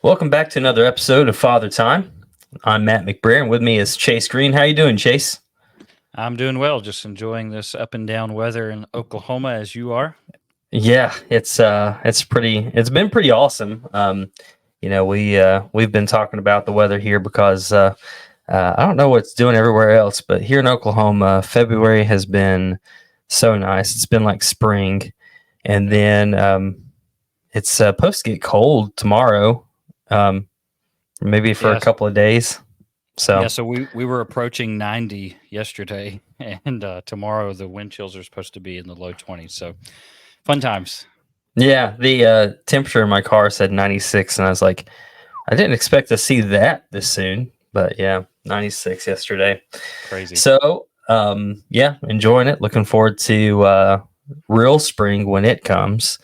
Welcome back to another episode of Father Time. I'm Matt McBrayer, and with me is Chase Green. How you doing, Chase? I'm doing well, just enjoying this up and down weather in Oklahoma as you are. Yeah, it's been pretty awesome. We've been talking about the weather here because I don't know what it's doing everywhere else, but here in Oklahoma, February has been so nice. It's been like spring, and then it's supposed to get cold tomorrow, um, maybe for a Yes. couple of days. Yeah, So so we were approaching 90 yesterday, and tomorrow the wind chills are supposed to be in the low 20s. So fun times. yeah, the temperature in my car said 96, and I was like, I didn't expect to see that this soon. But yeah, 96 yesterday. Crazy. So yeah, enjoying it. Looking forward to real spring when it comes.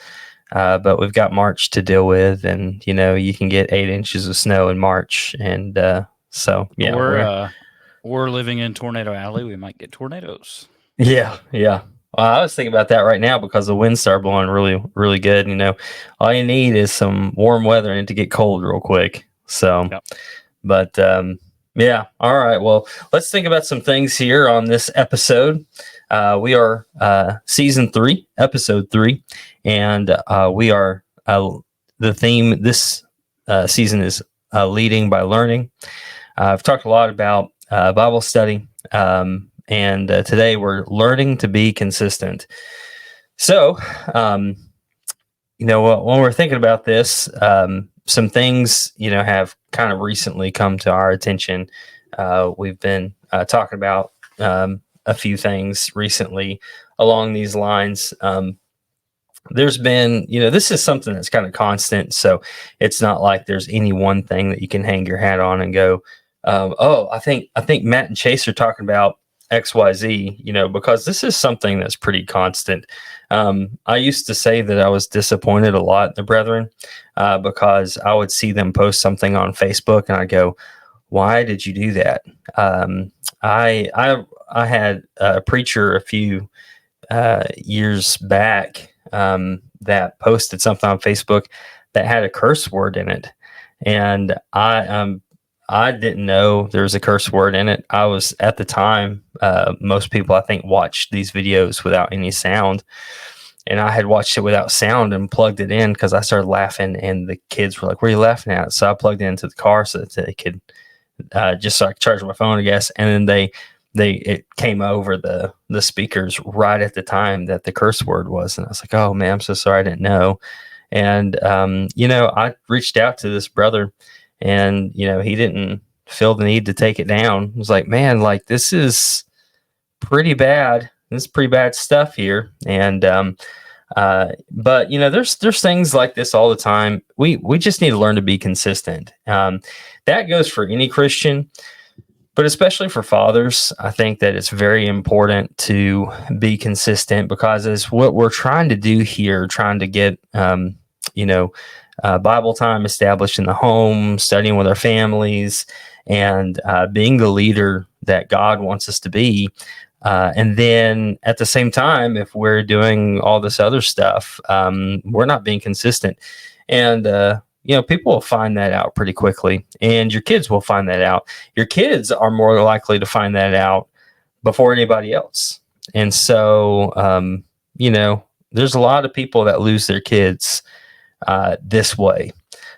But we've got March to deal with, and you can get 8 inches of snow in March, and so yeah, Or we're uh, or living in Tornado Alley, we might get tornadoes. yeah. Well, I was thinking about that right now because the winds start blowing really, really good. All you need is some warm weather and it to get cold real quick. So, Yep. but yeah, all right. Well, let's think about some things here on this episode. We are season 3, episode 3, and we are the theme this season is leading by learning. I've talked a lot about Bible study. And today we're learning to be consistent. So, when we're thinking about this, some things, have kind of recently come to our attention. We've been talking about a few things recently along these lines. There's been, this is something that's kind of constant. So it's not like there's any one thing that you can hang your hat on and go, oh, I think Matt and Chase are talking about XYZ, because this is something that's pretty constant. I used to say that I was disappointed a lot in the brethren because I would see them post something on Facebook and I go, why did you do that? I had a preacher a few years back that posted something on Facebook that had a curse word in it, and I didn't know there was a curse word in it. I was at the time, most people I think watched these videos without any sound, and I had watched it without sound and plugged it in because I started laughing, and the kids were like, "What are you laughing at?" So I plugged it into the car so that they could just so I could charge my phone, I guess, and then it came over the speakers right at the time that the curse word was, and I was like, "Oh man, I'm so sorry, I didn't know." And I reached out to this brother, and he didn't feel the need to take it down. He was like, "Man, like this is pretty bad. This is pretty bad stuff here." And but there's things like this all the time. We just need to learn to be consistent. That goes for any Christian. But especially for fathers, I think that it's very important to be consistent because as what we're trying to do here, trying to get, Bible time established in the home, studying with our families, and being the leader that God wants us to be. And then at the same time, if we're doing all this other stuff, we're not being consistent. And, people will find that out pretty quickly, and your kids will find that out. Your kids are more likely to find that out before anybody else. And so, there's a lot of people that lose their kids this way.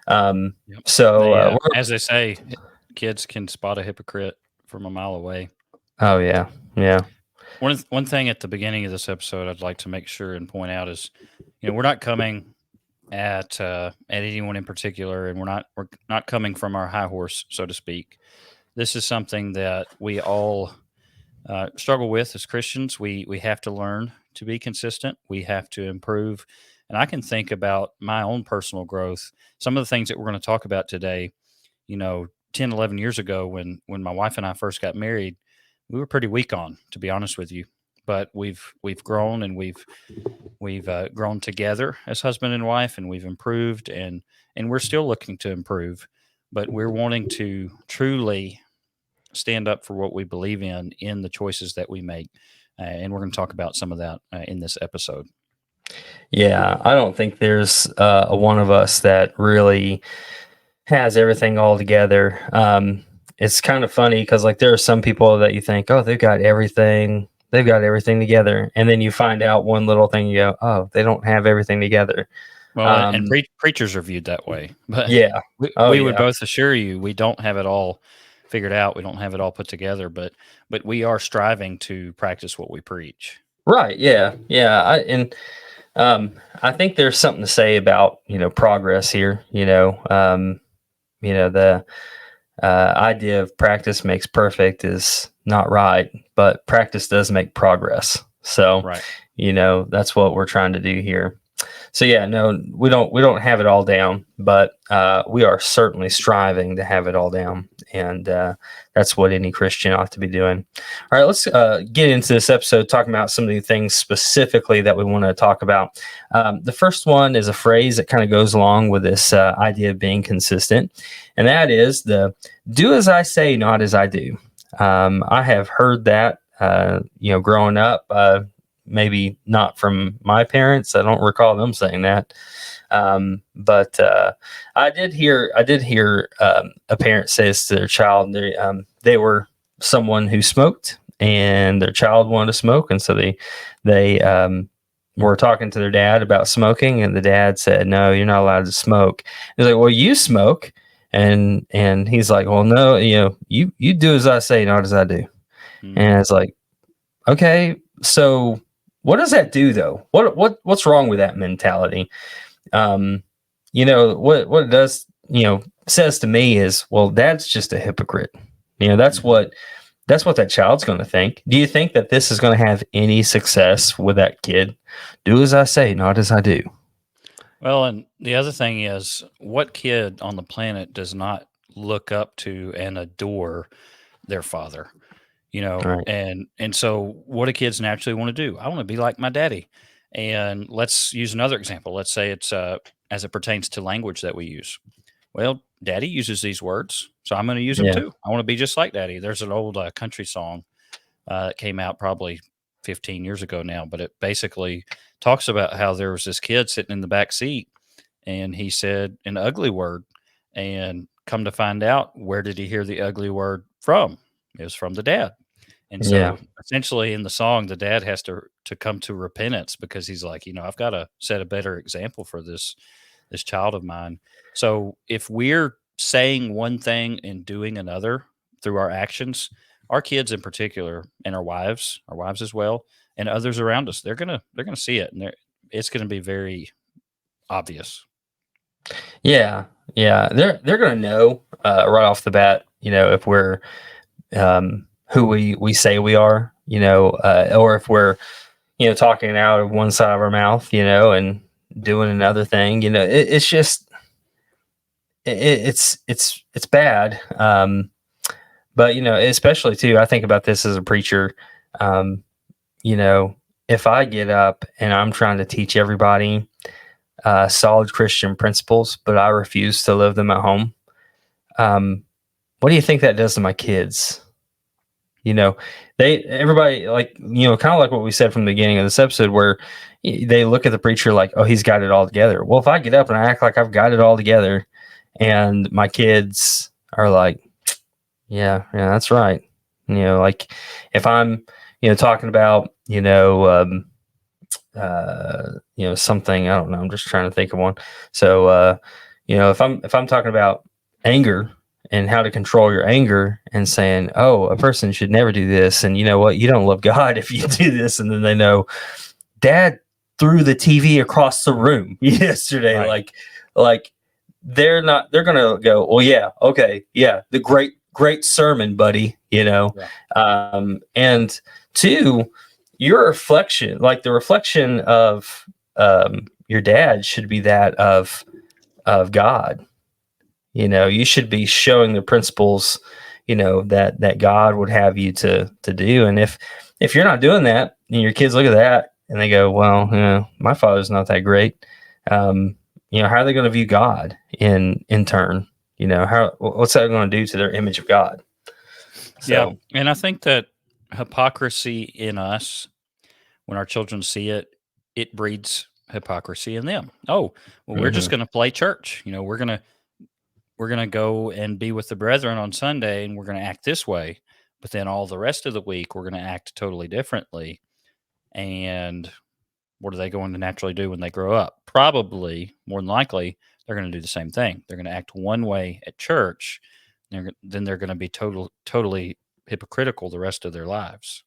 Yep. So, As they say, kids can spot a hypocrite from a mile away. oh yeah, yeah, One thing at the beginning of this episode I'd like to make sure and point out is, we're not coming at anyone in particular, and we're not coming from our high horse, so to speak. This is something that we all struggle with as Christians. We have to learn to be consistent. We have to improve, and I can think about my own personal growth. Some of the things that we're going to talk about today, 10, 11 years ago, when my wife and I first got married, we were pretty weak on, to be honest with you. But we've grown, and we've grown together as husband and wife, and we've improved, and we're still looking to improve, but we're wanting to truly stand up for what we believe in the choices that we make, and we're going to talk about some of that in this episode. yeah. I don't think there's a one of us that really has everything all together. It's kind of funny because like there are some people that you think, oh, they've got everything together, and then you find out one little thing, you go, oh, they don't have everything together. Well, and Um, preachers are viewed that way, but yeah. Oh we would yeah. both assure you we don't have it all figured out. We don't have it all put together, but we are striving to practice what we preach. Right. Yeah. Yeah. I think there's something to say about progress here. The idea of practice makes perfect is not right, but practice does make progress. So, Right. that's what we're trying to do here. So yeah, no, we don't have it all down, but we are certainly striving to have it all down, and that's what any Christian ought to be doing. All right, let's get into this episode talking about some of the things specifically that we want to talk about. The first one is a phrase that kind of goes along with this idea of being consistent, and that is the "do as I say, not as I do." I have heard that, growing up. Maybe not from my parents. I don't recall them saying that. But I did hear a parent says to their child, they were someone who smoked, and their child wanted to smoke, and so they were talking to their dad about smoking, and the dad said, "No, you're not allowed to smoke." He's like, "Well, you smoke," and he's like, "Well, no, you do as I say, not as I do." And Hmm. it's like, okay, so what does that do though? What's wrong with that mentality? Um, what it does, says to me is, well, dad's just a hypocrite. That's Hmm. what that child's going to think. Do you think that this is going to have any success with that kid? Do as I say, not as I do. Well, and the other thing is, what kid on the planet does not look up to and adore their father? Right. And so what do kids naturally want to do? I want to be like my daddy. And let's use another example. Let's say it's as it pertains to language that we use. Well, daddy uses these words, so I'm going to use them Yeah. too. I want to be just like daddy. There's an old country song that came out probably 15 years ago now, but it basically talks about how there was this kid sitting in the back seat and he said an ugly word. And come to find out, where did he hear the ugly word from? It was from the dad. And Yeah. so essentially in the song, the dad has to come to repentance because he's like, I've got to set a better example for this child of mine. So if we're saying one thing and doing another through our actions, our kids in particular, and our wives as well, and others around us, they're gonna see it, and it's gonna be very obvious. Yeah. Yeah. They're going to know right off the bat, if we're who we say we are, or if we're talking out of one side of our mouth, and doing another thing. It's just it's bad. But especially too, I think about this as a preacher. Um, you know, if I get up and I'm trying to teach everybody solid Christian principles, but I refuse to live them at home, um, what do you think that does to my kids? You know, everybody, like, kind of like what we said from the beginning of this episode, where they look at the preacher like, oh, he's got it all together. Well, if I get up and I act like I've got it all together, and my kids are like, yeah, yeah, that's right. Like if I'm, talking about, something, I don't know. I'm just trying to think of one. So, if I'm talking about anger and how to control your anger and saying, oh, a person should never do this. And you know what? You don't love God if you do this. And then they know dad threw the TV across the room yesterday. Right. Like they're going to go, well, yeah, okay. Yeah. The great sermon, buddy, Yeah. and two, your reflection, like the reflection of your dad should be that of God. You should be showing the principles, that God would have you to do. And if you're not doing that, and your kids look at that and they go, well, my father's not that great. How are they going to view God in turn? What's that going to do to their image of God? Yeah. So, And I think that hypocrisy in us, when our children see it, it breeds hypocrisy in them. Oh, well, we're just mhm, going to play church. We're going to we're going to go and be with the brethren on Sunday and we're going to act this way, but then all the rest of the week we're going to act totally differently. And what are they going to naturally do when they grow up? Probably, more than likely, they're going to do the same thing. They're going to act one way at church, then they're going to be totally hypocritical the rest of their lives.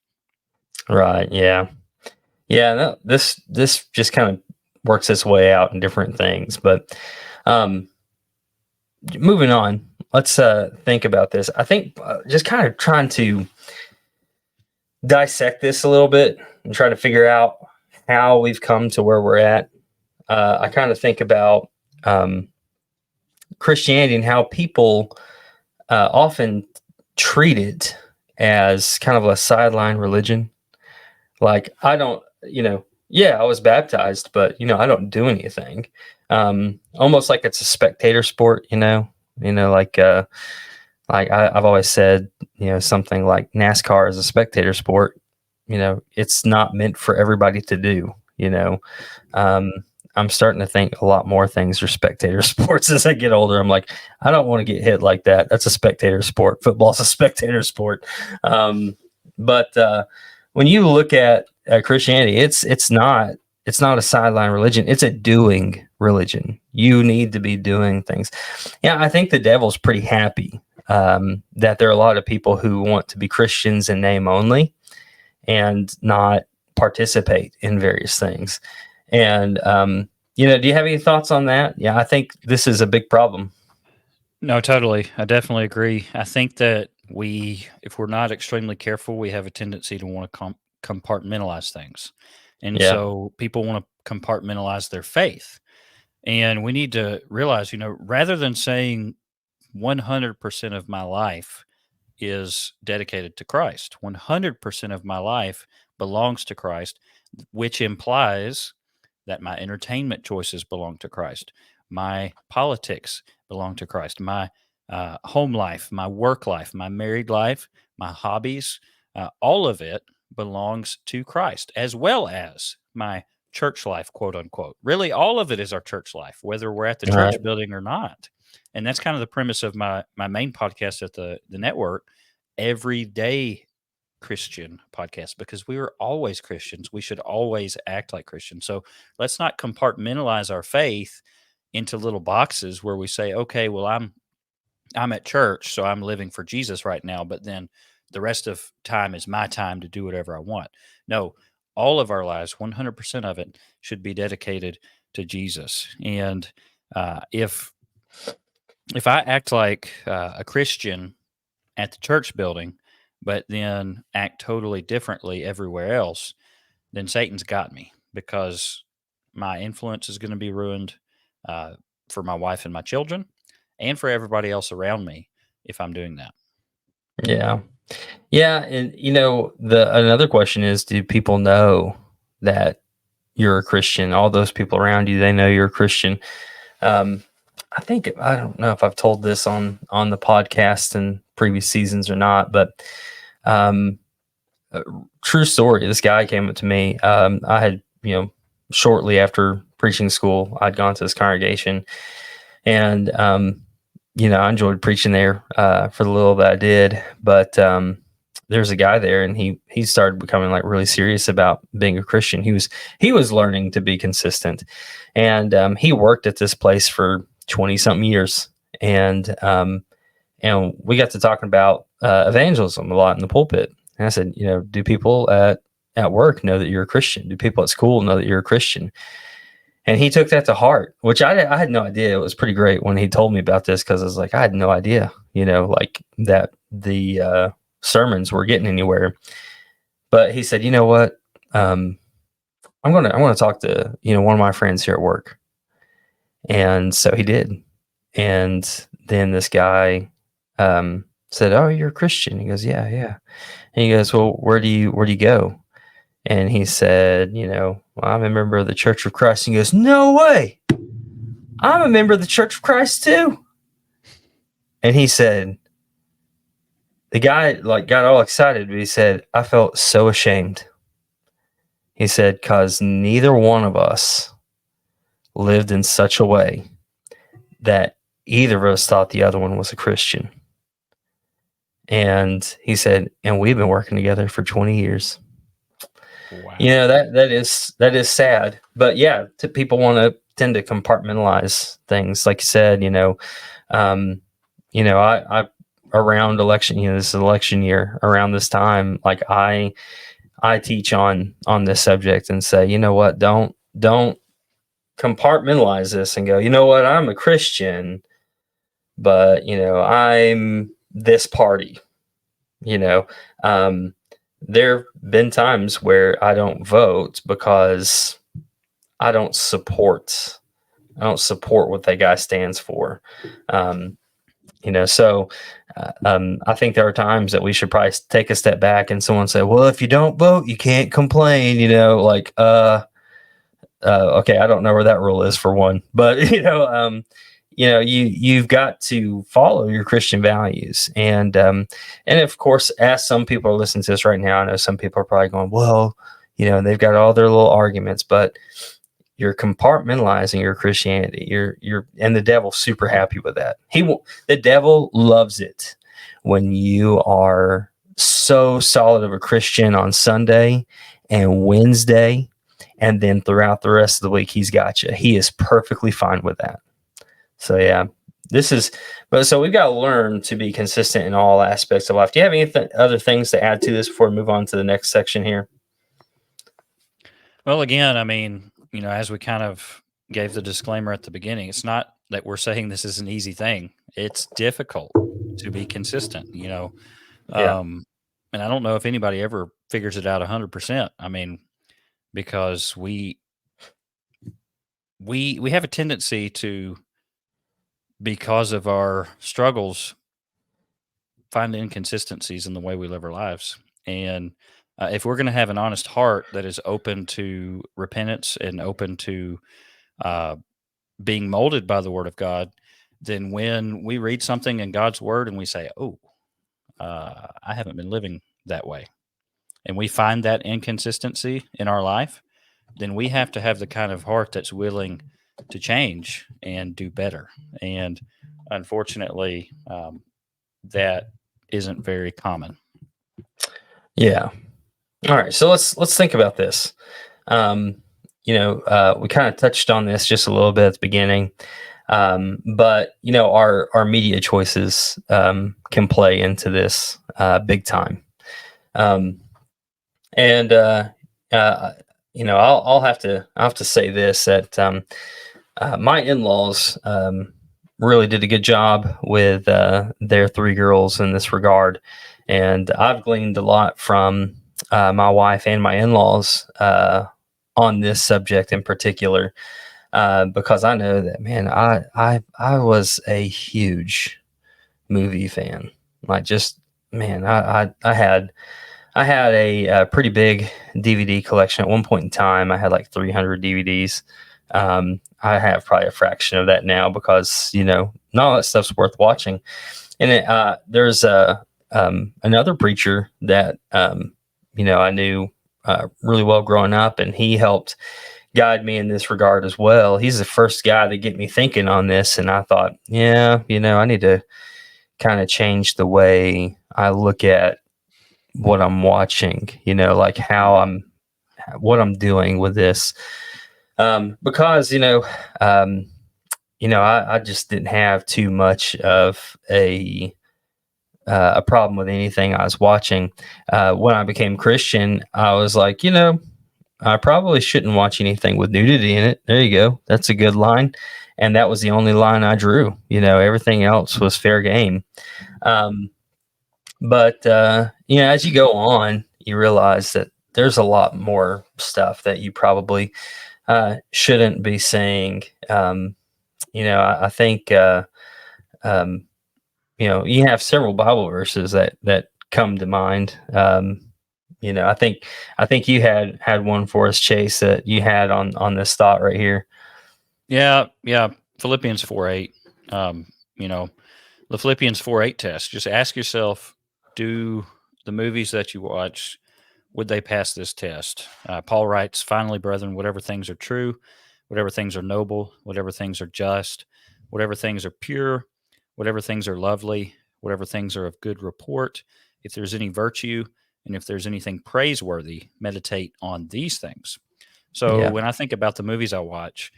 Right. Yeah. Yeah. No, this just kind of works its way out in different things. But um, moving on, let's think about this. I think just kind of trying to dissect this a little bit and try to figure out how we've come to where we're at. I kind of think about Christianity and how people often treat it as kind of a sideline religion. Like, I don't, yeah, I was baptized, but, I don't do anything. Almost like it's a spectator sport, like I've always said, something like NASCAR is a spectator sport. It's not meant for everybody to do, um, I'm starting to think a lot more things are spectator sports as I get older. I'm like, I don't want to get hit like that. That's a spectator sport. Football's a spectator sport. But when you look at Christianity, it's not a sideline religion. It's a doing religion. You need to be doing things. Yeah, I think the devil's pretty happy that there are a lot of people who want to be Christians in name only and not participate in various things. And, do you have any thoughts on that? Yeah, I think this is a big problem. No, totally. I definitely agree. I think that if we're not extremely careful, we have a tendency to want to compartmentalize things. And Yeah. so people want to compartmentalize their faith. And we need to realize, rather than saying 100% of my life is dedicated to Christ, 100% of my life belongs to Christ, which implies that my entertainment choices belong to Christ, my politics belong to Christ, my home life, my work life, my married life, my hobbies, all of it belongs to Christ, as well as my church life, quote unquote. Really, all of it is our church life, whether we're at the All right. church building or not. And that's kind of the premise of my main podcast at the network, Everyday Christian Podcast, because we are always Christians. We should always act like Christians. So let's not compartmentalize our faith into little boxes where we say, okay, well, I'm at church, so I'm living for Jesus right now, but then the rest of time is my time to do whatever I want. No, all of our lives, 100% of it, should be dedicated to Jesus. And if I act like a Christian at the church building, but then act totally differently everywhere else, then Satan's got me, because my influence is going to be ruined for my wife and my children and for everybody else around me if I'm doing that. Yeah. Yeah. And, another question is, do people know that you're a Christian? All those people around you, they know you're a Christian. I don't know if I've told this on the podcast in previous seasons or not, but true story. This guy came up to me. I had, shortly after preaching school, I'd gone to this congregation, and I enjoyed preaching there for the little that I did. But there's a guy there, and he started becoming like really serious about being a Christian. He was learning to be consistent, and he worked at this place for 20 something years, and we got to talking about evangelism a lot in the pulpit. And I said, do people at work know that you're a Christian? Do people at school know that you're a Christian? And he took that to heart, which I had no idea. It was pretty great when he told me about this, because I was like, I had no idea, like that the sermons were getting anywhere. But he said, you know what? I'm gonna talk to one of my friends here at work. And so he did. And then this guy said, "Oh, you're a Christian?" He goes, "Yeah, yeah." And he goes, "Well, where do you go?" And he said, "Well, I'm a member of the Church of Christ." And he goes, "No way! I'm a member of the Church of Christ too." And he said, the guy like got all excited, but he said, "I felt so ashamed." He said, "Because neither one of us lived in such a way that either of us thought the other one was a Christian. And he said, and we've been working together for 20 years. Wow. That is sad. But yeah, people want to tend to compartmentalize things. Like you said, um, I around election, this is election year, around this time, like I teach on this subject and say, you know what, don't compartmentalize this and go, you know what, I'm a Christian, but I'm this party. You know, um, there have been times where I don't vote because I don't support. I don't support what that guy stands for. Um, so I think there are times that we should probably take a step back and someone say, well, if you don't vote, you can't complain, like, okay, I don't know where that rule is for one, but you've got to follow your Christian values, and of course, as some people are listening to this right now, I know some people are probably going, well, they've got all their little arguments, but you're compartmentalizing your Christianity. And the devil's super happy with that. The devil loves it when you are so solid of a Christian on Sunday and Wednesday, and then throughout the rest of the week, he's got you. He is perfectly fine with that. So yeah, so we've got to learn to be consistent in all aspects of life. Do you have any other things to add to this before we move on to the next section here? Well, again, I mean, as we kind of gave the disclaimer at the beginning, it's not that we're saying this is an easy thing. It's difficult to be consistent, Yeah. and I don't know if anybody ever figures it out 100%. I mean, because we have a tendency to, because of our struggles, find inconsistencies in the way we live our lives. And if we're going to have an honest heart that is open to repentance and open to uh, being molded by the Word of God, then when we read something in God's Word and we say, "Oh, I haven't been living that way," and we find that inconsistency in our life, then we have to have the kind of heart that's willing to change and do better. And unfortunately, that isn't very common. Yeah. All right. So let's think about this. We kind of touched on this just a little bit at the beginning, but our media choices can play into this big time. And I'll have to say this, that my in-laws really did a good job with their three girls in this regard, and I've gleaned a lot from my wife and my in-laws on this subject in particular, because I know that, man, I was a huge movie fan. Like, just, man, I had a pretty big DVD collection at one point in time. I had like 300 DVDs. I have probably a fraction of that now because not all that stuff's worth watching. And there's another preacher that I knew really well growing up, and he helped guide me in this regard as well. He's the first guy to get me thinking on this, and I thought, yeah, I need to kind of change the way I look at what I'm watching, like what I'm doing with this. Because, I just didn't have too much of a problem with anything I was watching. When I became Christian, I was like, I probably shouldn't watch anything with nudity in it. There you go. That's a good line. And that was the only line I drew. Everything else was fair game. But as you go on, you realize that there's a lot more stuff that you probably shouldn't be saying. I think you have several Bible verses that come to mind. I think you had one for us, Chase, that you had on this thought right here. Yeah, yeah. Philippians 4:8. You know, the Philippians 4:8 test. Just ask yourself, do the movies that you watch, would they pass this test? Paul writes, finally, brethren, whatever things are true, whatever things are noble, whatever things are just, whatever things are pure, whatever things are lovely, whatever things are of good report, if there's any virtue, and if there's anything praiseworthy, meditate on these things. So Yeah. when I think about the movies I watch,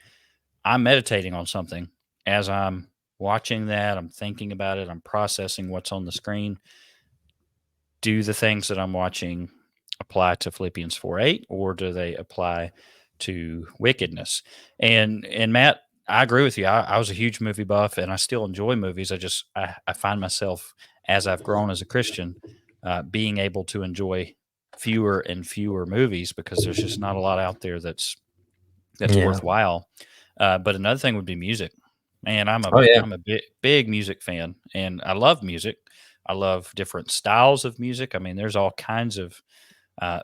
I'm meditating on something as I'm watching that. I'm thinking about it. I'm processing what's on the screen. Do the things that I'm watching apply to Philippians 4:8, or do they apply to wickedness? And Matt, I agree with you. I was a huge movie buff, and I still enjoy movies. I find myself, as I've grown as a Christian, being able to enjoy fewer and fewer movies because there's just not a lot out there that's Yeah. worthwhile. But another thing would be music. Man, Oh yeah. I'm a big music fan, and I love music. I love different styles of music. I mean, there's all kinds of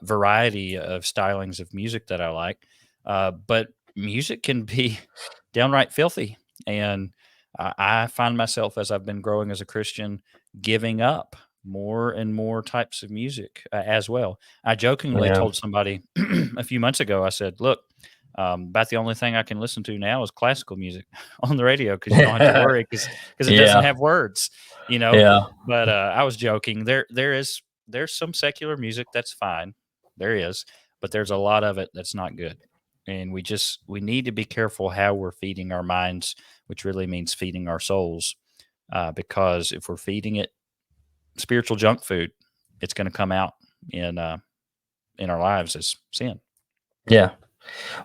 variety of stylings of music that I like. But music can be downright filthy. And I find myself, as I've been growing as a Christian, giving up more and more types of music as well. I jokingly Yeah. told somebody a few months ago, I said, look, about the only thing I can listen to now is classical music on the radio because you don't have to worry because it doesn't Yeah. have words, you know. Yeah. But I was joking. There's some secular music that's fine. There is, but there's a lot of it that's not good. And we need to be careful how we're feeding our minds, which really means feeding our souls. Because if we're feeding it spiritual junk food, it's going to come out in uh, in our lives as sin. Yeah.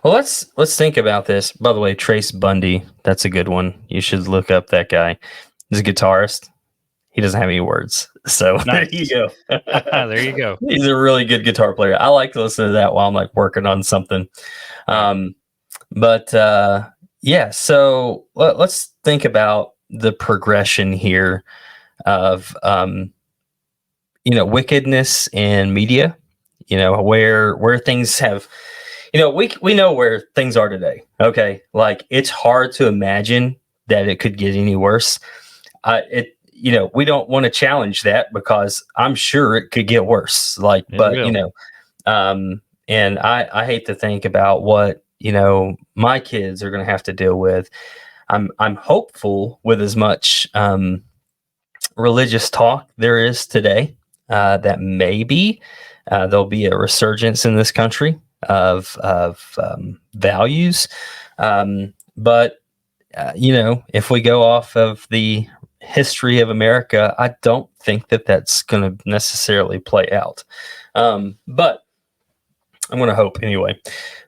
Well, let's think about this. By the way, Trace Bundy, that's a good one. You should look up that guy. He's a guitarist. He doesn't have any words. So there you Nice. go. There you go. He's a really good guitar player. I like to listen to that while I'm like working on something. Yeah. Um, but yeah, so let's think about the progression here of wickedness in media. Where things have, we know where things are today. Okay, like it's hard to imagine that it could get any worse. We don't want to challenge that because I'm sure it could get worse. Like, It but will. and I hate to think about what my kids are going to have to deal with. I'm hopeful with as much religious talk there is today that maybe there'll be a resurgence in this country of values. But if we go off of the history of America, I don't think that that's going to necessarily play out. But I'm going to hope anyway.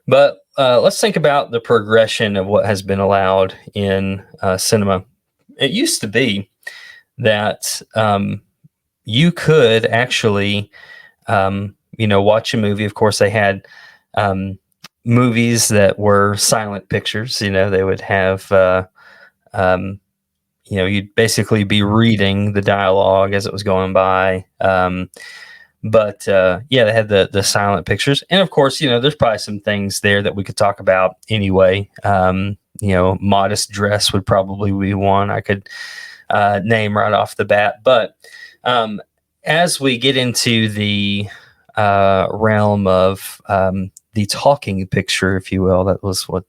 But let's think about the progression of what has been allowed in cinema. It used to be that you could actually, watch a movie. Of course, they had movies that were silent pictures. They would have, you'd basically be reading the dialogue as it was going by. But yeah, they had the silent pictures, and of course, there's probably some things there that we could talk about anyway. Modest dress would probably be one I could name right off the bat. But as we get into the realm of the talking picture, if you will, that was what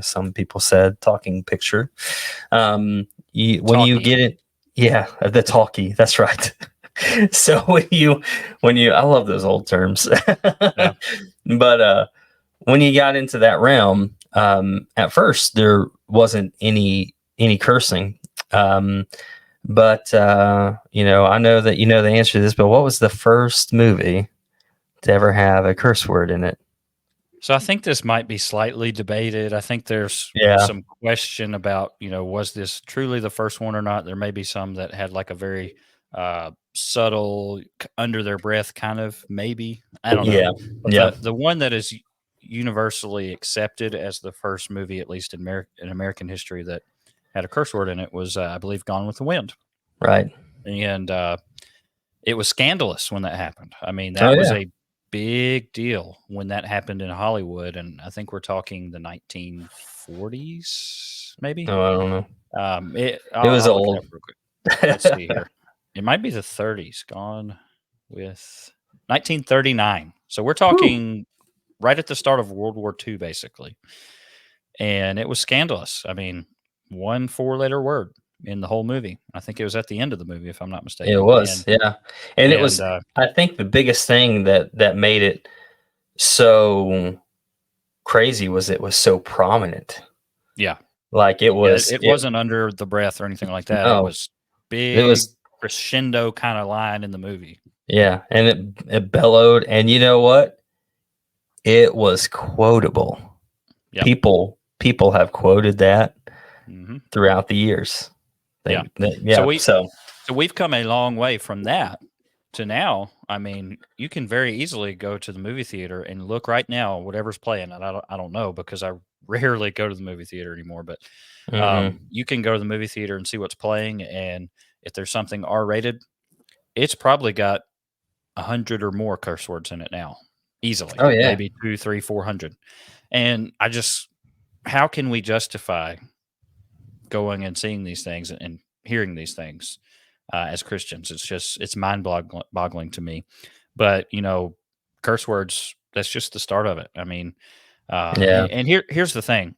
some people said, talking picture. When you Talkie. get it, yeah, the talkie. That's right. So when you I love those old terms. Yeah. But when you got into that realm, at first there wasn't any cursing. But I know that you know the answer to this, but what was the first movie to ever have a curse word in it? So I think this might be slightly debated. I think there's Yeah. some question about, was this truly the first one or not? There may be some that had like a very subtle, under their breath kind of maybe. I don't know. Yeah. But Yeah. the one that is universally accepted as the first movie, at least in American history, that had a curse word in it was, I believe, Gone with the Wind. Right. And it was scandalous when that happened. I mean, Oh that was yeah. a big deal when that happened in Hollywood, and I think we're talking the 1940s, maybe. No, I don't know. It was I'll look it old. up real quick. Let's see here. It might be the 30s. Gone with 1939. So we're Whew. talking right at the start of World War II, basically. And it was scandalous. I mean, one four-letter word in the whole movie. I think it was at the end of the movie, if I'm not It mistaken. was, yeah, and it And was. I think the biggest thing that made it so crazy was it was so prominent. yeah, Like it yeah, was, it wasn't under the breath or anything like that. It no, was it big was, crescendo kind of line in the movie. yeah, and it bellowed, and you know what? It was quotable. Yep. People have quoted that Hmm. throughout the years. Yeah. So Yeah. we So so we've come a long way from that to now. I mean, you can very easily go to the movie theater and look right now, whatever's playing. And I don't know because I rarely go to the movie theater anymore. But mhm. you can go to the movie theater and see what's playing, and if there's something R-rated, it's probably got 100 or more curse words in it now, easily, Oh yeah, maybe two, three, 400. And how can we justify going and seeing these things and hearing these things as Christians? It's mind boggling to me. But curse words. That's just the start of it. I mean, yeah, and here's the thing: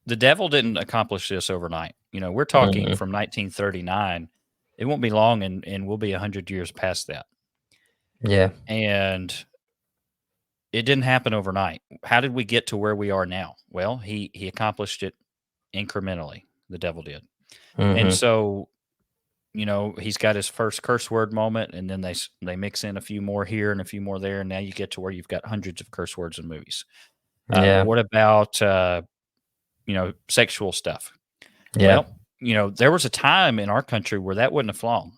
the devil didn't accomplish this overnight. We're talking mhm, from 1939. It won't be long, and we'll be 100 years past that. yeah, And it didn't happen overnight. How did we get to where we are now? Well, he accomplished it incrementally. The devil did. And mhm, so, he's got his first curse word moment, and then they mix in a few more here and a few more there, and now you get to where you've got hundreds of curse words in movies. yeah, What about sexual stuff? yeah, Well, there was a time in our country where that wouldn't have flown.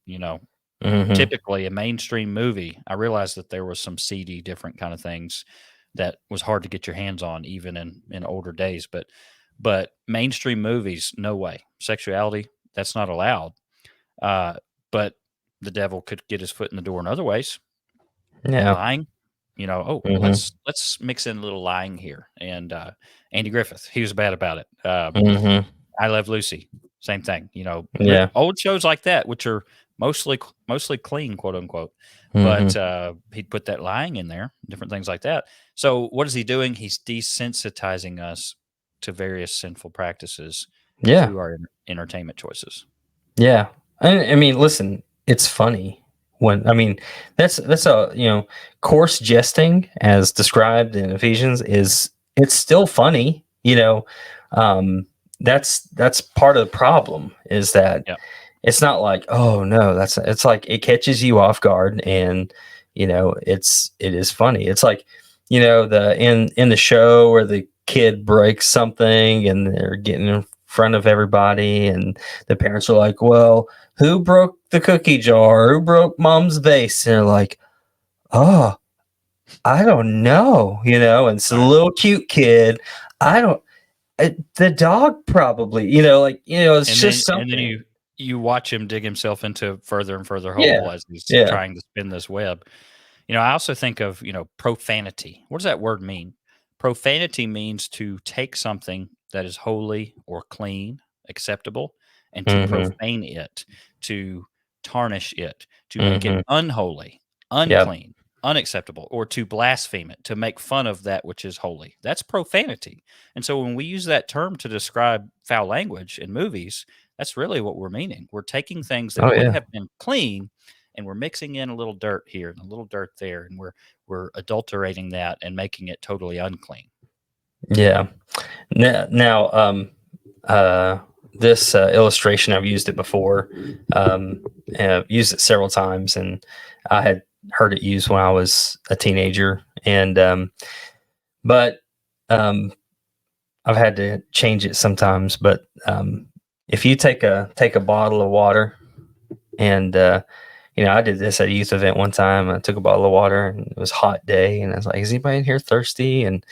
You know, mhm, typically a mainstream movie. I realized that there was some seedy, different kind of things that was hard to get your hands on, even in older days. But mainstream movies, no way. Sexuality, that's not allowed. Uh, but the devil could get his foot in the door in other ways. yeah, Lying, oh, mhm, let's mix in a little lying here. And Andy Griffith, he was bad about it. mhm, I Love Lucy, same thing. yeah, Old shows like that, which are mostly clean, quote unquote. But mhm, he'd put that lying in there, different things like that. So what is he doing? He's desensitizing us to various sinful practices yeah. through our entertainment choices. Yeah. I mean, listen, it's funny when I mean that's a coarse jesting as described in Ephesians is it's still funny, Um that's part of the problem is that Yeah, it's not like, oh no, that's it's like it catches you off guard and it is funny. It's like, the in the show where the kid breaks something and they're getting in front of everybody and the parents are like, well, who broke the cookie jar? Who broke mom's vase? And they're like, oh, I don't know, and it's a right. little cute kid. I don't, the dog probably, it's just And then something. you watch him dig himself into further and further hole Yeah. as he's Yeah. trying to spin this web. I also think of, profanity. What does that word mean? Profanity means to take something that is holy or clean, acceptable, and to Hmm. profane it, to tarnish it, to make it Hmm. unholy, Yep. unclean, unacceptable, or to blaspheme it, to make fun of that which is holy. That's profanity. And so when we use that term to describe foul language in movies, that's really what we're meaning. We're taking things that Oh would yeah. have been clean and we're mixing in a little dirt here and a little dirt there, and we're adulterating that and making it totally unclean. Yeah. Now, uh, this illustration, I've used it before. And I've used it several times, and I had heard it used when I was a teenager. And but um, I've had to change it sometimes. But if you take a bottle of water, and I did this at a youth event one time. I took a bottle of water, and it was a hot day, and I was like, "Is anybody in here thirsty?" And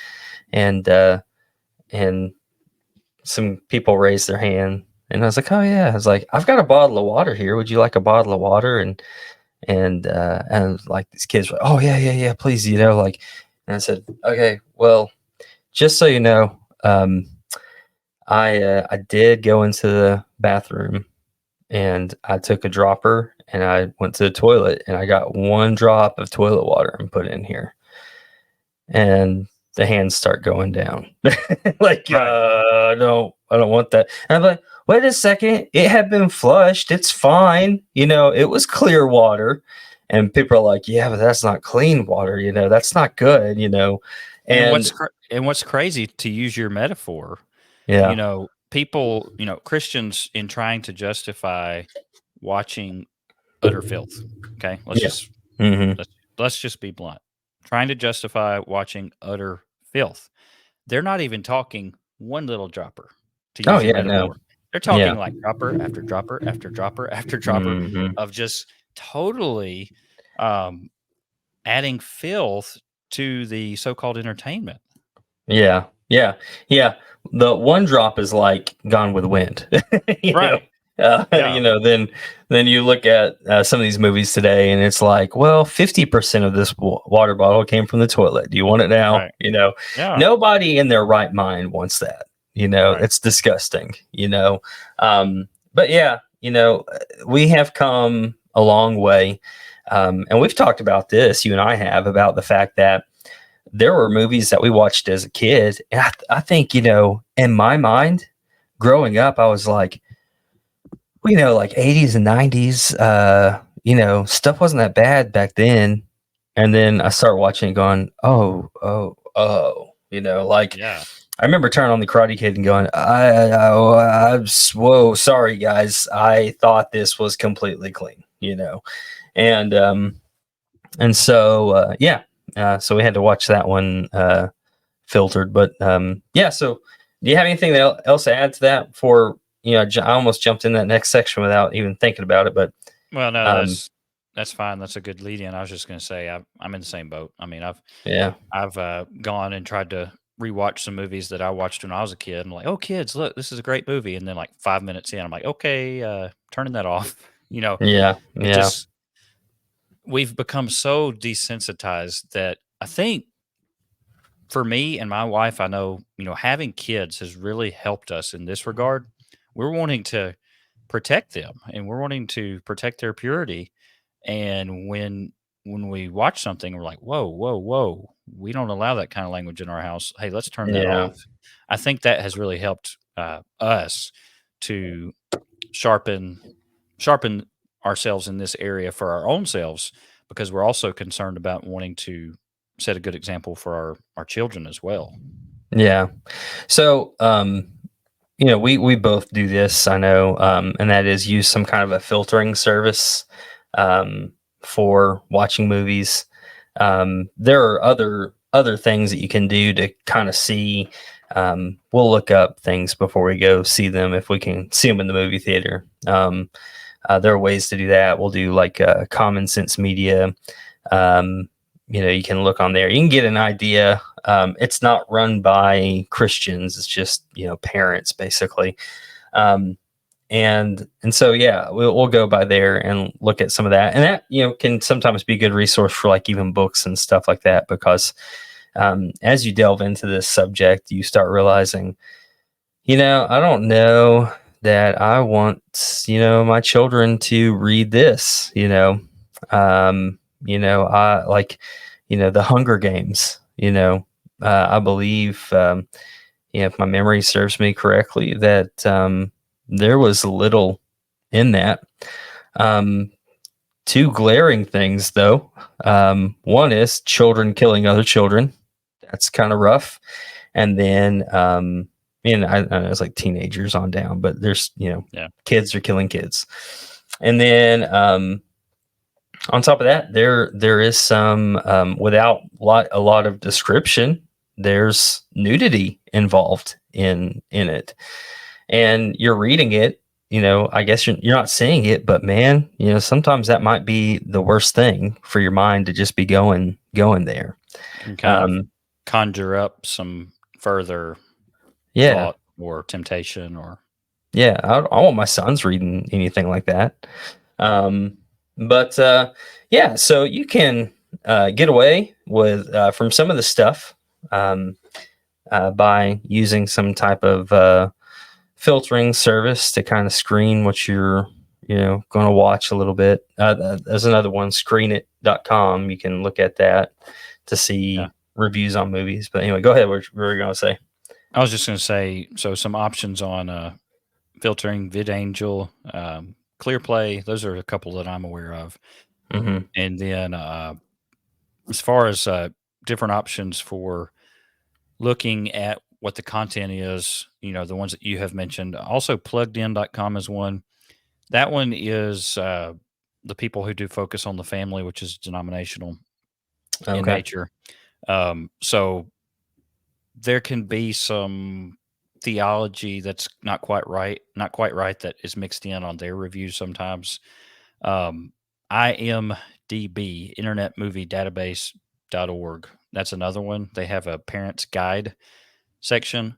and some people raised their hand, and I was like, "Oh yeah." I was like, "I've got a bottle of water here. Would you like a bottle of water?" And like these kids were, "Oh yeah, yeah, yeah, please." Like, and I said, "Okay, well, just so you know, I did go into the bathroom and I took a dropper and I went to the toilet and I got one drop of toilet water and put it in here." And the hands start going down. Like, Right. no, I don't want that. And I'm like, wait a second, it had been flushed. It's fine. It was clear water. And people are like, yeah, but that's not clean water. That's not good. And And what's crazy, to use your metaphor, yeah, people, Christians, in trying to justify watching utter filth. Okay, yeah, hmm, let's just be blunt. Trying to justify watching utter filth. They're not even talking one little dropper, to oh use your yeah, no, metaphor. They're yeah, talking like dropper after dropper after dropper after dropper hmm, of just totally um, adding filth to the so-called entertainment. yeah, yeah, yeah. The one drop is like Gone with the Wind. you know, Right. Yeah. then you look at some of these movies today, and it's like, well, 50% of this water bottle came from the toilet. Do you want it now? Right. Yeah. Nobody in their right mind wants that. Right. It's disgusting. But yeah, we have come a long way, and we've talked about this. You and I have about the fact that there were movies that we watched as a kid. And I think, in my mind, growing up, I was like, like 80s and 90s, stuff wasn't that bad back then. And then I started watching it going, oh, like Yeah. I remember turning on the Karate Kid and going, whoa, sorry guys. I thought this was completely clean, and, yeah, so we had to watch that one filtered. But yeah, so do you have anything else to add to that? For I almost jumped in that next section without even thinking about it. But Well, no, um, that's fine. That's a good lead in. I was just going to say I'm in the same boat. I mean, yeah, I've gone and tried to rewatch some movies that I watched when I was a kid. I'm like, oh, kids, look, this is a great movie. And then like 5 minutes in, I'm like, okay, turning that off. yeah, It yeah, just we've become so desensitized that I think for me and my wife, I know, having kids has really helped us in this regard. We're wanting to protect them and we're wanting to protect their purity. And when we watch something, we're like, whoa, whoa, whoa, we don't allow that kind of language in our house. Hey, let's turn that yeah, off. I think that has really helped us to sharpen sharpen ourselves in this area for our own selves, because we're also concerned about wanting to set a good example for our children as well. yeah. So we both do this, I know, and that is use some kind of a filtering service um, for watching movies. There are other things that you can do to kind of see. We'll look up things before we go see them if we can see them in the movie theater. There are ways to do that. We'll do like Common Sense Media. Um, you can look on there. You can get an idea. It's not run by Christians. It's just parents basically. And so yeah, we'll go by there and look at some of that, and that can sometimes be a good resource for like even books and stuff like that, because as you delve into this subject, you start realizing, I don't know that I want, my children to read this, I like, the Hunger Games, I believe, if my memory serves me correctly, that there was little in that. Um, Two glaring things, though. One is children killing other children. That's kind of rough. And then, I know it's like teenagers on down, but there's, Yeah. kids are killing kids. And then, on top of that, there is some, without a lot of description, there's nudity involved in it, and you're reading it. I guess you're not seeing it, but man, sometimes that might be the worst thing for your mind to just be going there. Can kind of Um, conjure up some further yeah, thought or temptation or yeah. I want my sons reading anything like that. But yeah, so you can get away with from some of the stuff um, by using some type of filtering service to kind of screen what you're going to watch a little bit. There's another one, screenit.com. You can look at that to see yeah. reviews on movies. But anyway, go ahead. What were you going to say? I was just going to say, so some options on filtering, VidAngel, ClearPlay. Those are a couple that I'm aware of. Mm-hmm. And then as far as different options for looking at what the content is, the ones that you have mentioned, also pluggedin.com is one. That one is the people who do focus on the family, which is denominational in Okay. nature. So there can be some theology that's not quite right that is mixed in on their reviews sometimes. IMDb, Internet Movie Database.org. That's another one. They have a parent's guide section.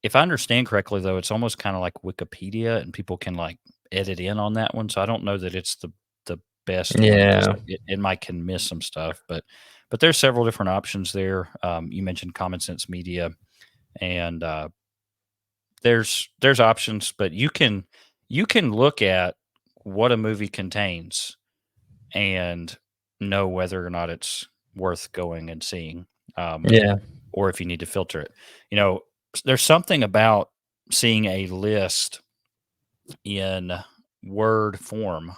If I understand correctly, though, it's almost kind of like Wikipedia, and people can like edit in on that one. So I don't know that it's the best one because Yeah. it might can miss some stuff. But there's several different options there. You mentioned Common Sense Media, and there's options, but you can look at what a movie contains and know whether or not it's worth going and seeing, Yeah. or if you need to filter it. There's something about seeing a list in Word form,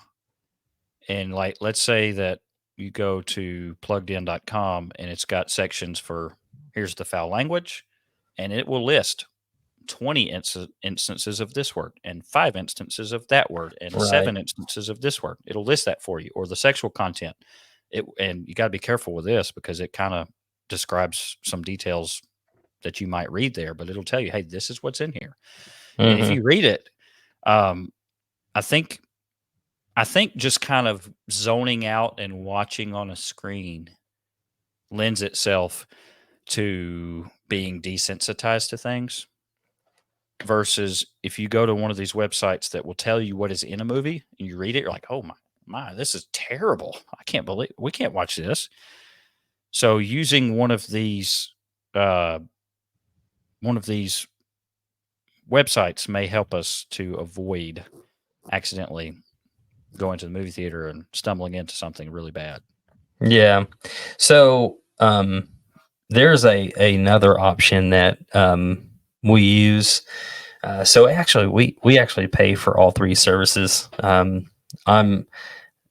and like let's say that you go to pluggedin.com and it's got sections for here's the foul language, and it will list 20 instances of this word and 5 instances of that word and Right. 7 instances of this word. It'll list that for you, or the sexual content. And you got to be careful with this because it kind of describes some details that you might read there, but it'll tell you, hey, this is what's in here. And if Mm-hmm. you read it, um, I think just kind of zoning out and watching on a screen lends itself to being desensitized to things, versus if you go to one of these websites that will tell you what is in a movie and you read it, you're like, oh my, this is terrible. I can't believe we can't watch this. So using uh, one of these websites may help us to avoid accidentally going to the movie theater and stumbling into something really bad. Yeah. So there's another option that we use. So actually, we actually pay for all three services. I'm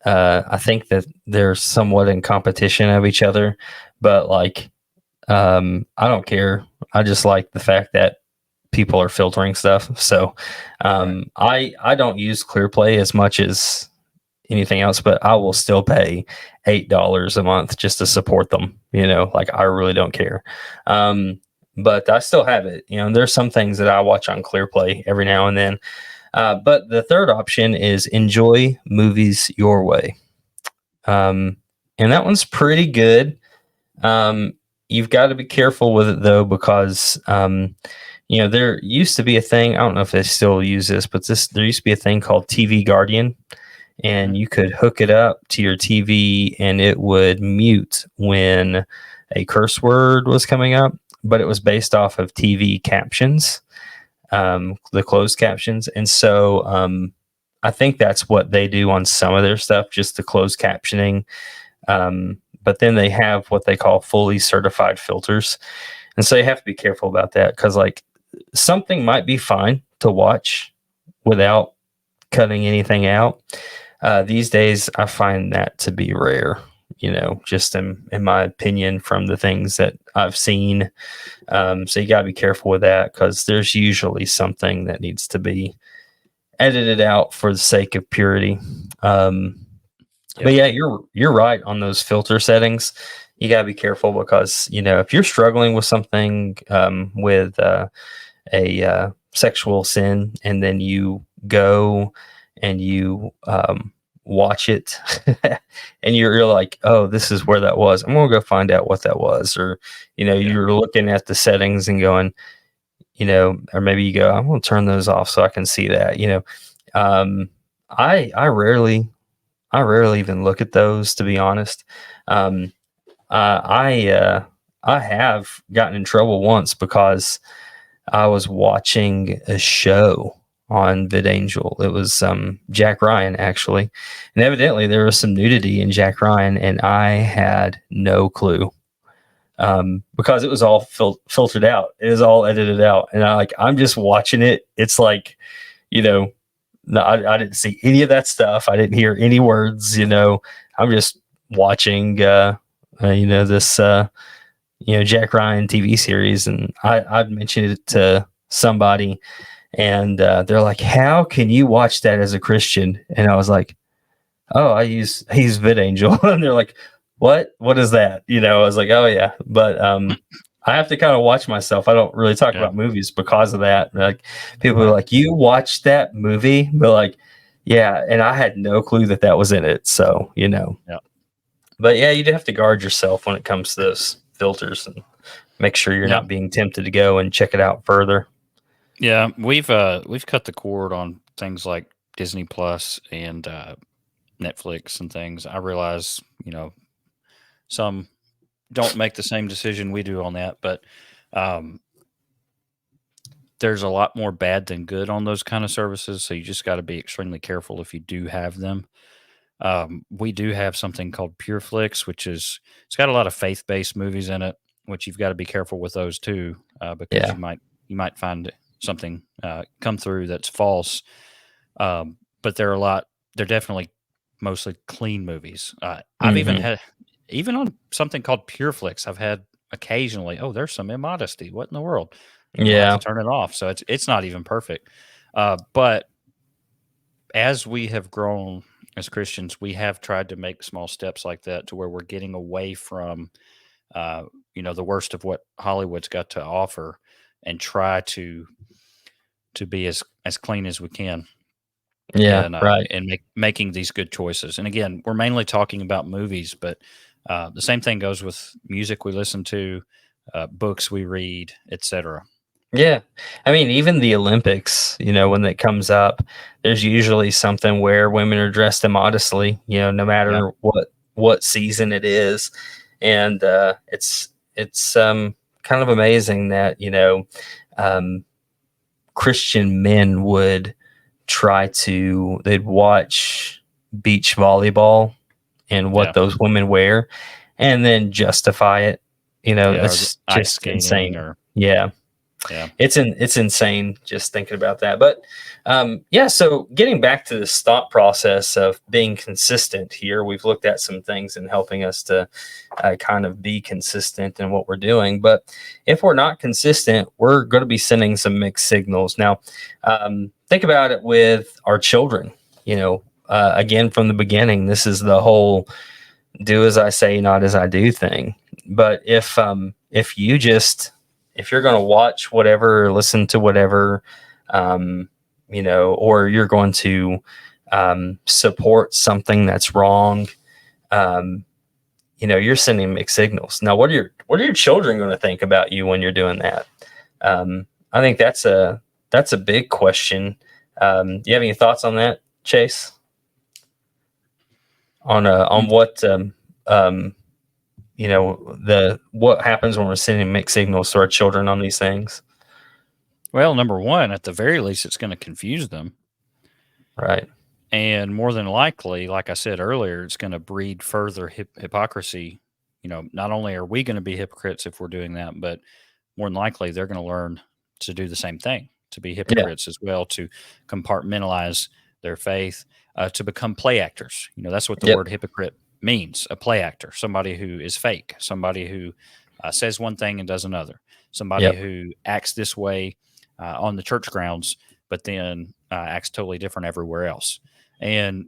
I think that they're somewhat in competition of each other, but like I don't care. I just like the fact that people are filtering stuff. So Right. I don't use ClearPlay as much as anything else, but I will still pay $8 a month just to support them. Like I really don't care. But I still have it. There's some things that I watch on ClearPlay every now and then. But the third option is enjoy movies your way. And that one's pretty good. You've got to be careful with it though, because there used to be a thing. I don't know if they still use this, but there used to be a thing called TV Guardian, Hmm. and you could hook it up to your TV, and it would mute when a curse word was coming up. But it was based off of TV captions, the closed captions, and so I think that's what they do on some of their stuff, just the closed captioning. But then they have what they call fully certified filters. And so you have to be careful about that, because like something might be fine to watch without cutting anything out. These days, I find that to be rare, just in my opinion, from the things that I've seen. So you got to be careful with that, because there's usually something that needs to be edited out for the sake of purity. But Yep. yeah, you're right on those filter settings. You gotta be careful, because if you're struggling with something, with a sexual sin, and then you go and you watch it, and you're like, oh, this is where that was. I'm gonna go find out what that was, or Yeah. you're looking at the settings and going, or maybe you go, I'm gonna turn those off so I can see that. Um, I rarely even look at those, to be honest. Um, I have gotten in trouble once because I was watching a show on VidAngel. It was Jack Ryan, actually, and evidently there was some nudity in Jack Ryan, and I had no clue. because it was all filtered out. It was all edited out, and I'm just watching it. It's like, you know, no, I didn't see any of that stuff. I didn't hear any words. I'm just watching, this, Jack Ryan TV series, and I've mentioned it to somebody, and they're like, "How can you watch that as a Christian?" And I was like, "Oh, I use VidAngel," and they're like, What is that?" I was like, "Oh yeah," but I have to kind of watch myself. I don't really talk Yeah. about movies because of that. Like, people are Right. like, "You watched that movie?" But like, yeah, and I had no clue that that was in it. So, Yeah. but yeah, you do have to guard yourself when it comes to those filters and make sure you're Yeah. not being tempted to go and check it out further. Yeah. We've cut the cord on things like Disney Plus and Netflix and things. I realize, some don't make the same decision we do on that, but um, there's a lot more bad than good on those kind of services. So you just got to be extremely careful if you do have them. We do have something called PureFlix, which is it's got a lot of faith based movies in it, which you've got to be careful with those too, because Yeah. you might find something come through that's false. But they're definitely mostly clean movies. I've even Hmm. had even on something called PureFlix, I've had occasionally, oh, there's some immodesty. What in the world? We'll have to Yeah. turn it off. So it's not even perfect. But as we have grown as Christians, we have tried to make small steps like that to where we're getting away from, the worst of what Hollywood's got to offer, and try to be as clean as we can, Yeah. and Right. making these good choices. And again, we're mainly talking about movies, but the same thing goes with music we listen to, books we read, etc. Yeah. I mean, even the Olympics, when it comes up, there's usually something where women are dressed immodestly, no Yeah, matter what season it is. And it's kind of amazing that, um, Christian men would they'd watch beach volleyball and what yeah, those women wear and then justify it. yeah. Or the It's ice just skating, insane. or Yeah. yeah, It's insane just thinking about that. But yeah, so getting back to this thought process of being consistent here, we've looked at some things in helping us to kind of be consistent in what we're doing. But if we're not consistent, we're going to be sending some mixed signals. Now, think about it with our children. Again, from the beginning, this is the whole "do as I say, not as I do" thing. But if if you're going to watch whatever, or listen to whatever, or you're going to support something that's wrong, um, you're sending mixed signals. Now, what are your children going to think about you when you're doing that? I think that's a big question. Do you have any thoughts on that, Chase? On what um, the what happens when we're sending mixed signals to our children on these things? well, number one, at the very least, it's going to confuse them. Right. And more than likely, like I said earlier, it's going to breed further hypocrisy. Not only are we going to be hypocrites if we're doing that, but more than likely, they're going to learn to do the same thing, to be Yeah. hypocrites as well, to compartmentalize their faith, to become play actors. That's what the Yep. word hypocrite means, a play actor, somebody who is fake, somebody who says one thing and does another, somebody Yep. who acts this way on the church grounds, but then acts totally different everywhere else. And,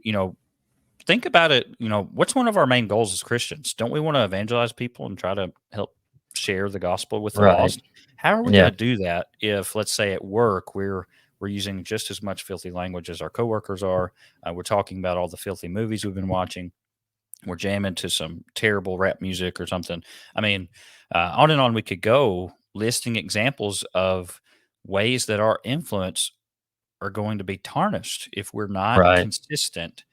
think about it. What's one of our main goals as Christians? Don't we want to evangelize people and try to help share the gospel with the Right. lost? How are we going Yeah. to do that if, let's say, at work we're using just as much filthy language as our coworkers are? We're talking about all the filthy movies we've been watching. We're jamming to some terrible rap music or something. I mean, on and on we could go, listing examples of ways that our influence are going to be tarnished if we're not Right. consistent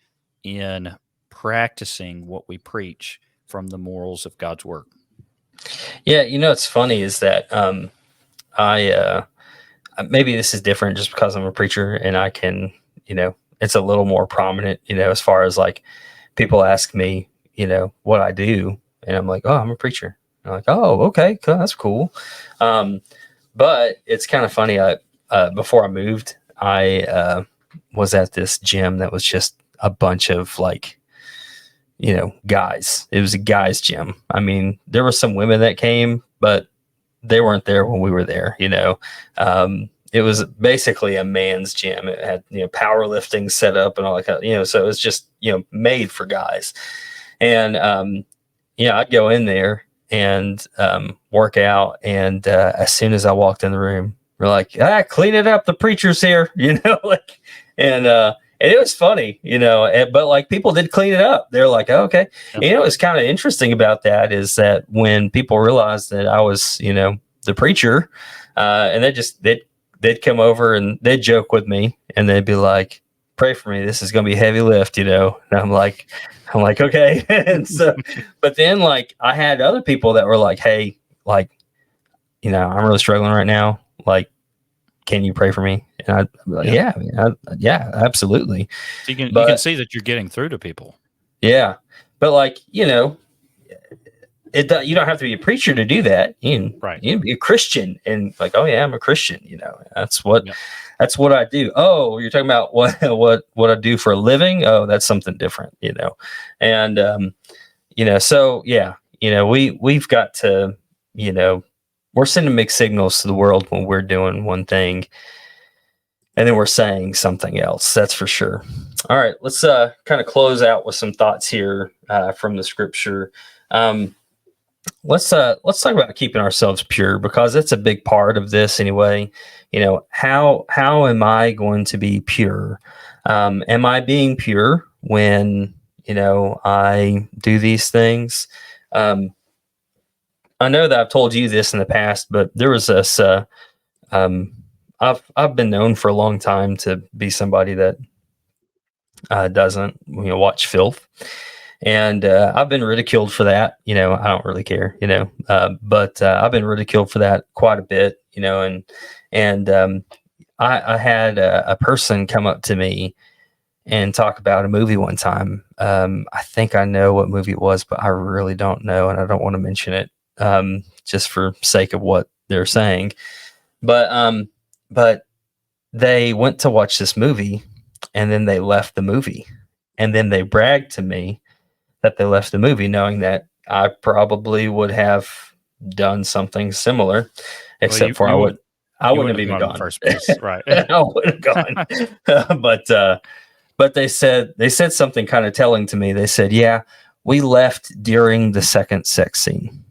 in practicing what we preach from the morals of God's word. Yeah. It's funny is that I maybe this is different just because I'm a preacher and I can, it's a little more prominent, as far as like people ask me, what I do, and I'm like, "Oh, I'm a preacher." I'm like, oh, okay, cool, that's cool. Um, but it's kind of funny. Before I moved, I was at this gym that was just a bunch of like, guys. It was a guys' gym. I mean, there were some women that came, but they weren't there when we were there. It was basically a man's gym. It had, powerlifting set up and all that so it was just, made for guys. And, I'd go in there and work out. And as soon as I walked in the room, we're like, clean it up. The preacher's here, and it was funny, but like people did clean it up. They're like, oh, okay. Yep. What's kind of interesting about that is that when people realized that I was, the preacher, and they'd come over and they'd joke with me and they'd be like, pray for me. This is going to be a heavy lift, And I'm like, okay. And so, but then like I had other people that were like, hey, like, I'm really struggling right now. Like, can you pray for me? And I'd be like, yeah, absolutely. So you can see that you're getting through to people. Yeah. But like, you don't have to be a preacher to do that. You can be a Christian and like, oh yeah, I'm a Christian. That's what I do. Oh, you're talking about what I do for a living. Oh, that's something different, and, so yeah, we've got to, we're sending mixed signals to the world when we're doing one thing and then we're saying something else. That's for sure. All right, let's kind of close out with some thoughts here from the scripture. Let's talk about keeping ourselves pure, because it's a big part of this anyway. How am I going to be pure? Am I being pure when I do these things? I know that I've told you this in the past, but there was this. I've been known for a long time to be somebody that doesn't watch filth, and I've been ridiculed for that. I don't really care. But I've been ridiculed for that quite a bit. And I had a person come up to me and talk about a movie one time. I think I know what movie it was, but I really don't know, and I don't want to mention it just for sake of what they're saying. But they went to watch this movie, and then they left the movie, and then they bragged to me that they left the movie, knowing that I probably would have done something similar, except I wouldn't have even gone. In the first place, right? I would have gone. But they said something kind of telling to me. They said, "Yeah, we left during the second sex scene,"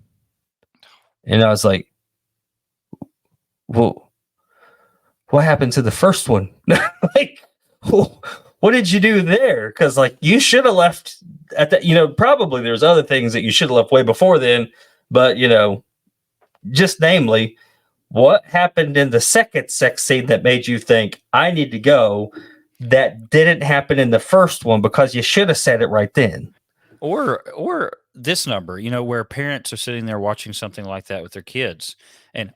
and I was like, "Well, what happened to the first one? Like, what did you do there? Because like you should have left at that. Probably there's other things that you should have left way before then. But just namely, what happened in the second sex scene that made you think I need to go? That didn't happen in the first one, because you should have said it right then." Or this number, where parents are sitting there watching something like that with their kids, and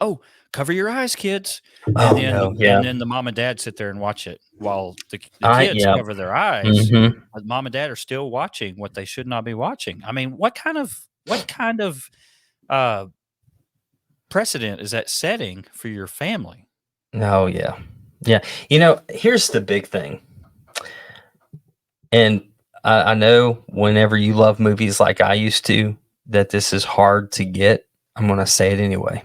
cover your eyes, kids. And then the mom and dad sit there and watch it while the kids cover their eyes. Mm-hmm. But mom and dad are still watching what they should not be watching. I mean, what kind of precedent is that setting for your family? Oh yeah. Here's the big thing, and I know whenever you love movies like I used to, that this is hard to get. I'm going to say it anyway.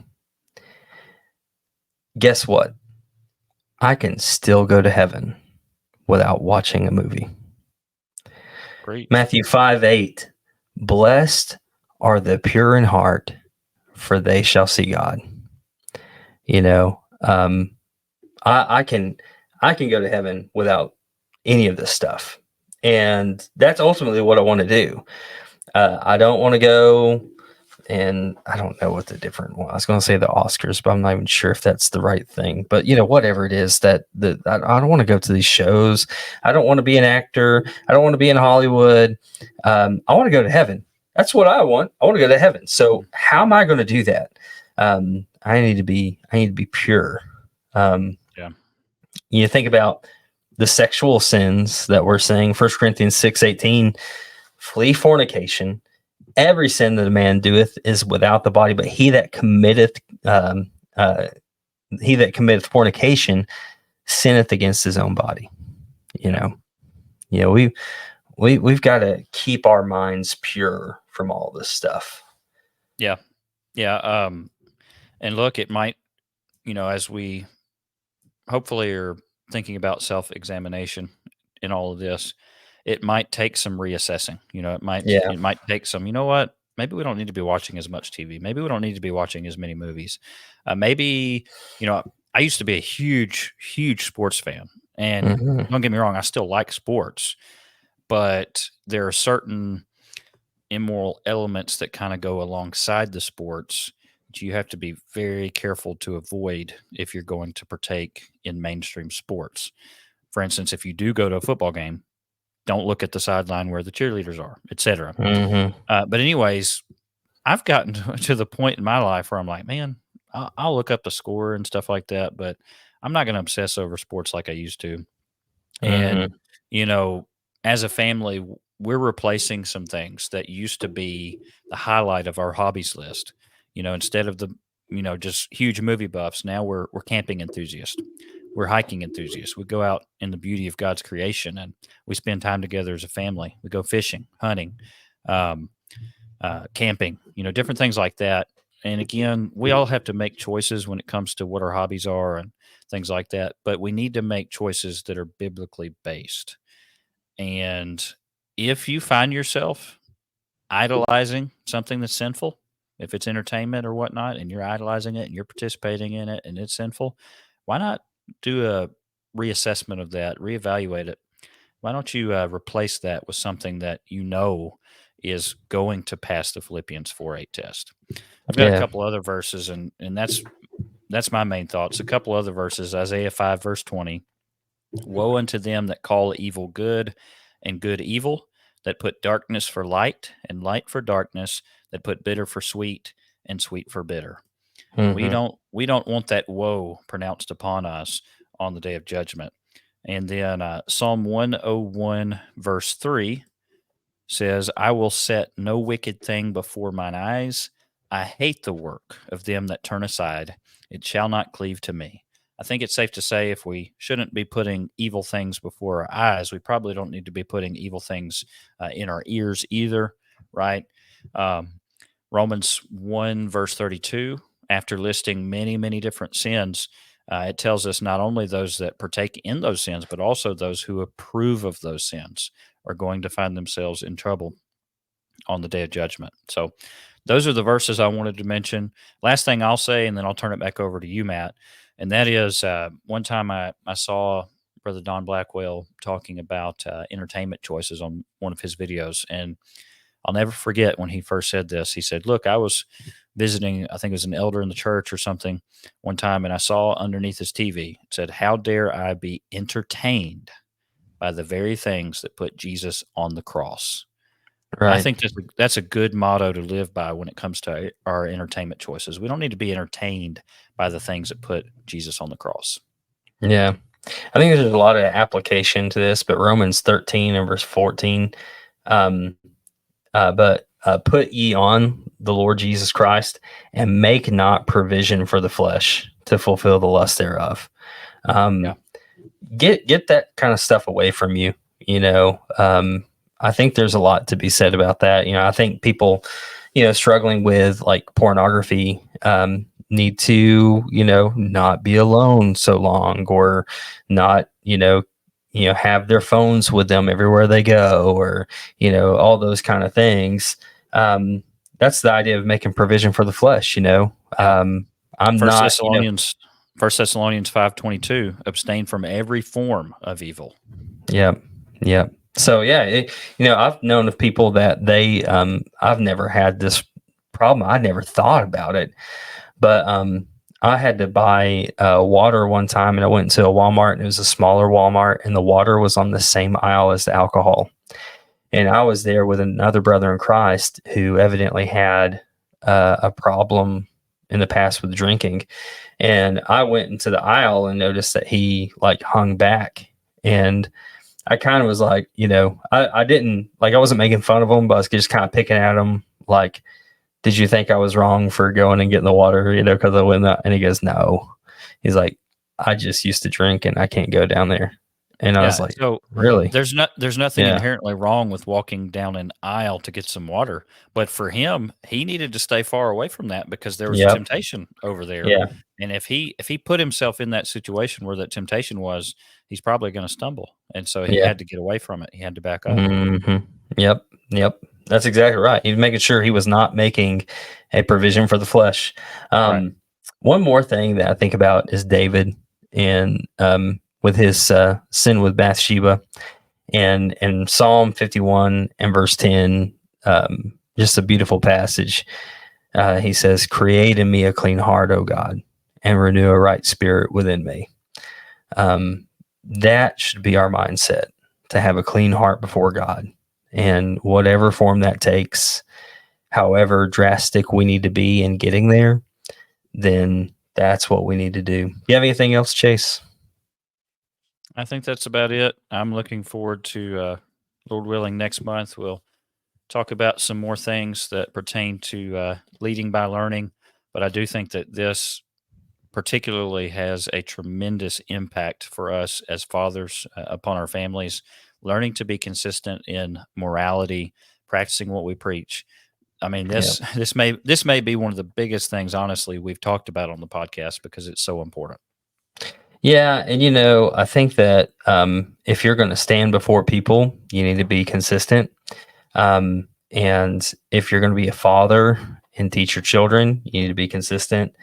Guess what? I can still go to heaven without watching a movie. Great. Matthew 5:8. Blessed are the pure in heart, for they shall see God. I can go to heaven without any of this stuff. And that's ultimately what I want to do. I don't want to go, and I don't know what the different one. I was going to say the Oscars, but I'm not even sure if that's the right thing. But whatever it is, I don't want to go to these shows. I don't want to be an actor. I don't want to be in Hollywood. I want to go to heaven. That's what I want. I want to go to heaven. So how am I going to do that? I need to be pure. You think about the sexual sins that we're saying, 1 Corinthians 6:18, flee fornication. every sin that a man doeth is without the body, but um, uh, he that committeth fornication sinneth against his own body. You Yeah. know, you know, we've got to keep our minds pure from all this stuff. Yeah. Yeah. And look, it might, as we hopefully are thinking about self-examination in all of this, it might take some reassessing. It might Yeah. it might take some. You know what? Maybe we don't need to be watching as much TV. Maybe we don't need to be watching as many movies. Maybe I used to be a huge, huge sports fan, and Hmm. don't get me wrong, I still like sports, but there are certain immoral elements that kind of go alongside the sports that you have to be very careful to avoid if you're going to partake in mainstream sports. For instance, if you do go to a football game, don't look at the sideline where the cheerleaders are, etc. Hmm. But anyways, I've gotten to the point in my life where I'm like, man, I'll look up the score and stuff like that, but I'm not going to obsess over sports like I used to. And, Hmm. you know, as a family, we're replacing some things that used to be the highlight of our hobbies list. Instead of just huge movie buffs, now we're camping enthusiasts. We're hiking enthusiasts. We go out in the beauty of God's creation and we spend time together as a family. We go fishing, hunting, um, camping, different things like that. And again, we all have to make choices when it comes to what our hobbies are and things like that. But we need to make choices that are biblically based. And if you find yourself idolizing something that's sinful, if it's entertainment or whatnot, and you're idolizing it and you're participating in it and it's sinful, why not do a reassessment of that, reevaluate it? Why don't you replace that with something that is going to pass the Philippians 4:8 test? I've got a Yeah. couple other verses, and that's my main thoughts. A couple other verses: Isaiah 5 verse 20. Woe unto them that call evil good and good evil, that put darkness for light and light for darkness, that put bitter for sweet and sweet for bitter. We Hmm. don't want that woe pronounced upon us on the day of judgment. And then Psalm 101 verse 3 says, I will set no wicked thing before mine eyes. I hate the work of them that turn aside. It shall not cleave to me. I think it's safe to say if we shouldn't be putting evil things before our eyes, we probably don't need to be putting evil things in our ears either, right? Um, Romans 1, verse 32, after listing many, many different sins, it tells us not only those that partake in those sins, but also those who approve of those sins are going to find themselves in trouble on the day of judgment. So, those are the verses I wanted to mention. Last thing I'll say, and then I'll turn it back over to you, Matt. And that is one time I saw Brother Don Blackwell talking about entertainment choices on one of his videos. And I'll never forget when he first said this. He said, look, I was visiting, I think it was an elder in the church or something one time, and I saw underneath his TV, it said, how dare I be entertained by the very things that put Jesus on the cross? I Right. think that's a good motto to live by when it comes to our entertainment choices. We don't need to be entertained by the things that put Jesus on the cross. Yeah. I think there's a lot of application to this, but Romans 13 and verse 14, um, but put ye on the Lord Jesus Christ and make not provision for the flesh to fulfill the lust thereof. Yeah. Um, get that kind of stuff away from you. I think there's a lot to be said about that. I think people, struggling with like pornography, need to, not be alone so long, or not, have their phones with them everywhere they go, or, all those kind of things. Um, that's the idea of making provision for the flesh. Yeah. I'm First not, Thessalonians First Thessalonians 5:22, abstain from every form of evil. yeah, yeah. So yeah, I've known of people that I've never had this problem. I never thought about it, but I had to buy water one time, and I went to a Walmart, and it was a smaller Walmart, and the water was on the same aisle as the alcohol. And I was there with another brother in Christ who evidently had a problem in the past with drinking. And I went into the aisle and noticed that he like hung back. And I kind of was like, I didn't like, I wasn't making fun of him, but I was just kind of picking at him Like, did you think I was wrong for going and getting the water, because I went out? And he goes, no. He's like, I just used to drink and I can't go down there. And I was Yeah, like, so really? there's nothing Yeah. inherently wrong with walking down an aisle to get some water, but for him, he needed to stay far away from that because there was a Yep. temptation over there, Yeah. and if he put himself in that situation where that temptation was, he's probably gonna stumble, and so he Yeah. had to get away from it. He had to back up. Yep. Yep. That's exactly right. He was making sure he was not making a provision for the flesh. Right. One more thing that I think about is David and with his sin with Bathsheba. And in Psalm 51 and verse 10, just a beautiful passage. He says, create in me a clean heart, O God, and renew a right spirit within me. That should be our mindset, to have a clean heart before God. And whatever form that takes, however drastic we need to be in getting there, then that's what we need to do. You have anything else, Chase? I think that's about it. I'm looking forward to, Lord willing, next month we'll talk about some more things that pertain to leading by learning. But I do think that this particularly has a tremendous impact for us as fathers upon our families, learning to be consistent in morality, practicing what we preach. I mean, Yeah. this may be one of the biggest things, honestly, we've talked about on the podcast because it's so important. Yeah, and I think that if you're going to stand before people, you need to be consistent. And if you're going to be a father and teach your children, you need to be consistent.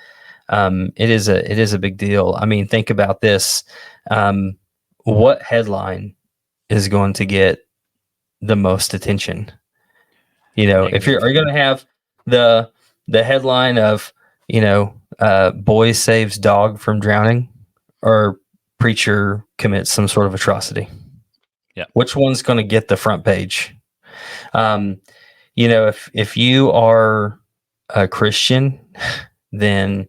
It is a big deal. I mean, think about this. Um, what headline is going to get the most attention? If Negative. are you going to have the headline of boy saves dog from drowning, or preacher commits some sort of atrocity? Yeah. Which one's going to get the front page? Um, if you are a Christian, then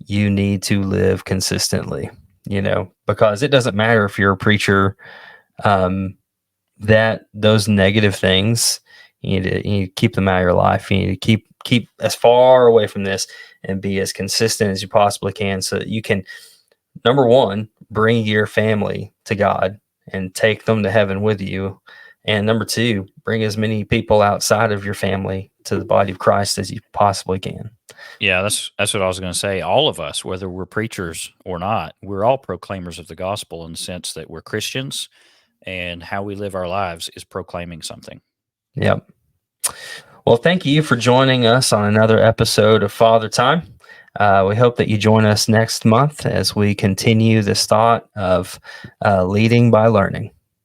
you need to live consistently. Because it doesn't matter if you're a preacher. That those negative things, you need to keep them out of your life. You need to keep as far away from this and be as consistent as you possibly can, so that you can, number one, bring your family to God and take them to heaven with you, and number two, bring as many people outside of your family to the body of Christ as you possibly can. Yeah, that's what I was going to say. All of us, whether we're preachers or not, we're all proclaimers of the gospel in the sense that we're Christians, and how we live our lives is proclaiming something. Yep. Well, thank you for joining us on another episode of Father Time. We hope that you join us next month as we continue this thought of leading by learning.